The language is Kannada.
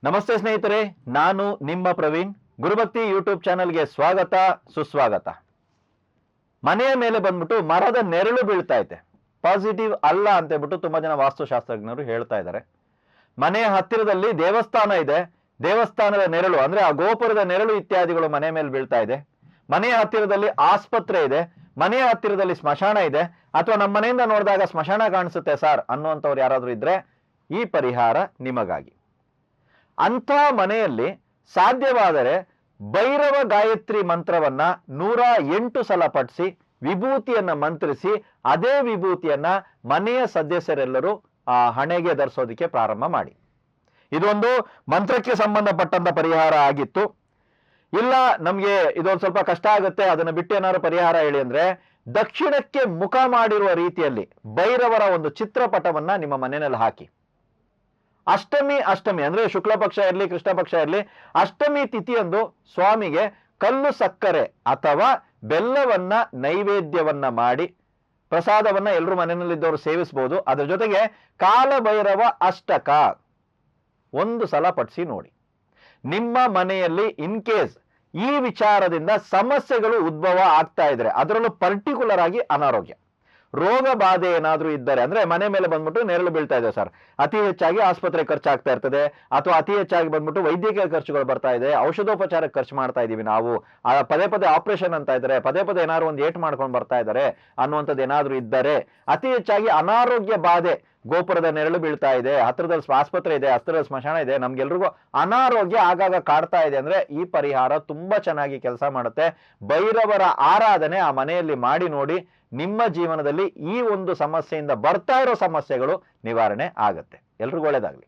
ನಮಸ್ತೆ ಸ್ನೇಹಿತರೆ, ನಾನು ನಿಮ್ಮ ಪ್ರವೀಣ್. ಗುರುಭಕ್ತಿ ಯೂಟ್ಯೂಬ್ ಚಾನಲ್ಗೆ ಸ್ವಾಗತ, ಸುಸ್ವಾಗತ. ಮನೆಯ ಮೇಲೆ ಬಂದ್ಬಿಟ್ಟು ಮರದ ನೆರಳು ಬೀಳ್ತಾ ಐತೆ, ಪಾಸಿಟಿವ್ ಅಲ್ಲ ಅಂತ ಹೇಳ್ಬಿಟ್ಟು ತುಂಬಾ ಜನ ವಾಸ್ತುಶಾಸ್ತ್ರಜ್ಞರು ಹೇಳ್ತಾ ಇದ್ದಾರೆ. ಮನೆಯ ಹತ್ತಿರದಲ್ಲಿ ದೇವಸ್ಥಾನ ಇದೆ, ದೇವಸ್ಥಾನದ ನೆರಳು ಅಂದ್ರೆ ಆ ಗೋಪುರದ ನೆರಳು ಇತ್ಯಾದಿಗಳು ಮನೆ ಮೇಲೆ ಬೀಳ್ತಾ ಇದೆ. ಮನೆಯ ಹತ್ತಿರದಲ್ಲಿ ಆಸ್ಪತ್ರೆ ಇದೆ, ಮನೆಯ ಹತ್ತಿರದಲ್ಲಿ ಸ್ಮಶಾನ ಇದೆ, ಅಥವಾ ನಮ್ಮ ಮನೆಯಿಂದ ನೋಡಿದಾಗ ಸ್ಮಶಾನ ಕಾಣಿಸುತ್ತೆ ಸರ್ ಅನ್ನುವಂಥವ್ರು ಯಾರಾದ್ರೂ ಇದ್ರೆ ಈ ಪರಿಹಾರ ನಿಮಗಾಗಿ. ಅಂಥ ಮನೆಯಲ್ಲಿ ಸಾಧ್ಯವಾದರೆ ಭೈರವ ಗಾಯತ್ರಿ ಮಂತ್ರವನ್ನ 108 ಸಲ ಪಠಿಸಿ ವಿಭೂತಿಯನ್ನ ಮಂತ್ರಿಸಿ ಅದೇ ವಿಭೂತಿಯನ್ನ ಮನೆಯ ಸದಸ್ಯರೆಲ್ಲರೂ ಆ ಹಣೆಗೆ ಧರಿಸೋದಕ್ಕೆ ಪ್ರಾರಂಭ ಮಾಡಿ. ಇದೊಂದು ಮಂತ್ರಕ್ಕೆ ಸಂಬಂಧಪಟ್ಟಂತ ಪರಿಹಾರ ಆಗಿತ್ತು. ಇಲ್ಲ ನಮ್ಗೆ ಇದೊಂದು ಸ್ವಲ್ಪ ಕಷ್ಟ ಆಗುತ್ತೆ, ಅದನ್ನ ಬಿಟ್ಟು ಏನಾದ್ರು ಪರಿಹಾರ ಹೇಳಿ ಅಂದ್ರೆ, ದಕ್ಷಿಣಕ್ಕೆ ಮುಖ ಮಾಡಿರುವ ರೀತಿಯಲ್ಲಿ ಭೈರವರ ಒಂದು ಚಿತ್ರಪಟವನ್ನ ನಿಮ್ಮ ಮನೆಯಲ್ಲಿ ಹಾಕಿ. ಅಷ್ಟಮಿ ಅಂದ್ರೆ ಶುಕ್ಲ ಪಕ್ಷ ಇರಲಿ ಕೃಷ್ಣ ಪಕ್ಷ ಇರಲಿ, ಅಷ್ಟಮಿ ತಿಥಿಯಂದು ಸ್ವಾಮಿಗೆ ಕಲ್ಲು ಸಕ್ಕರೆ ಅಥವಾ ಬೆಲ್ಲವನ್ನ ನೈವೇದ್ಯವನ್ನ ಮಾಡಿ ಪ್ರಸಾದವನ್ನ ಎಲ್ಲರೂ ಮನೆಯಲ್ಲಿದ್ದವರು ಸೇವಿಸಬಹುದು. ಅದರ ಜೊತೆಗೆ ಕಾಲಭೈರವ ಅಷ್ಟಕ 1 ಸಲ ಪಠಿಸಿ ನೋಡಿ. ನಿಮ್ಮ ಮನೆಯಲ್ಲಿ ಇನ್ ಕೇಸ್ ಈ ವಿಚಾರದಿಂದ ಸಮಸ್ಯೆಗಳು ಉದ್ಭವ ಆಗ್ತಾ ಇದ್ರೆ, ಅದರಲ್ಲೂ ಪರ್ಟಿಕ್ಯುಲರ್ ಆಗಿ ಅನಾರೋಗ್ಯ ರೋಗ ಬಾಧೆ ಏನಾದ್ರೂ ಇದ್ದರೆ, ಅಂದ್ರೆ ಮನೆ ಮೇಲೆ ಬಂದ್ಬಿಟ್ಟು ನೆರಳು ಬೀಳ್ತಾ ಇದೆ ಸರ್, ಅತಿ ಹೆಚ್ಚಾಗಿ ಆಸ್ಪತ್ರೆ ಖರ್ಚಾಗ್ತಾ ಇರ್ತದೆ, ಅಥವಾ ಅತಿ ಹೆಚ್ಚಾಗಿ ಬಂದ್ಬಿಟ್ಟು ವೈದ್ಯಕೀಯ ಖರ್ಚುಗಳು ಬರ್ತಾ ಇದೆ, ಔಷಧೋಪಚಾರಕ್ಕೆ ಖರ್ಚು ಮಾಡ್ತಾ ಇದೀವಿ ನಾವು, ಪದೇ ಪದೇ ಆಪರೇಷನ್ ಅಂತ ಇದ್ದಾರೆ, ಪದೇ ಪದೇ ಏನಾದ್ರು ಒಂದು ಏಟ್ ಮಾಡ್ಕೊಂಡು ಬರ್ತಾ ಇದ್ದಾರೆ ಅನ್ನುವಂಥದ್ದು ಏನಾದ್ರೂ ಇದ್ದರೆ, ಅತಿ ಹೆಚ್ಚಾಗಿ ಅನಾರೋಗ್ಯ ಬಾಧೆ, ಗೋಪುರದ ನೆರಳು ಬೀಳ್ತಾ ಇದೆ, ಹತ್ರದಲ್ಲಿ ಆಸ್ಪತ್ರೆ ಇದೆ, ಹತ್ತಿರದ ಸ್ಮಶಾನ ಇದೆ, ನಮ್ಗೆಲ್ರಿಗೂ ಅನಾರೋಗ್ಯ ಆಗಾಗ ಕಾಡ್ತಾ ಇದೆ ಅಂದ್ರೆ ಈ ಪರಿಹಾರ ತುಂಬಾ ಚೆನ್ನಾಗಿ ಕೆಲಸ ಮಾಡುತ್ತೆ. ಭೈರವರ ಆರಾಧನೆ ಆ ಮನೆಯಲ್ಲಿ ಮಾಡಿ ನೋಡಿ, ನಿಮ್ಮ ಜೀವನದಲ್ಲಿ ಈ ಒಂದು ಸಮಸ್ಯೆಯಿಂದ ಬರ್ತಾ ಇರೋ ಸಮಸ್ಯೆಗಳು ನಿವಾರಣೆ ಆಗುತ್ತೆ. ಎಲ್ರಿಗೂ ಒಳ್ಳೇದಾಗ್ಲಿ.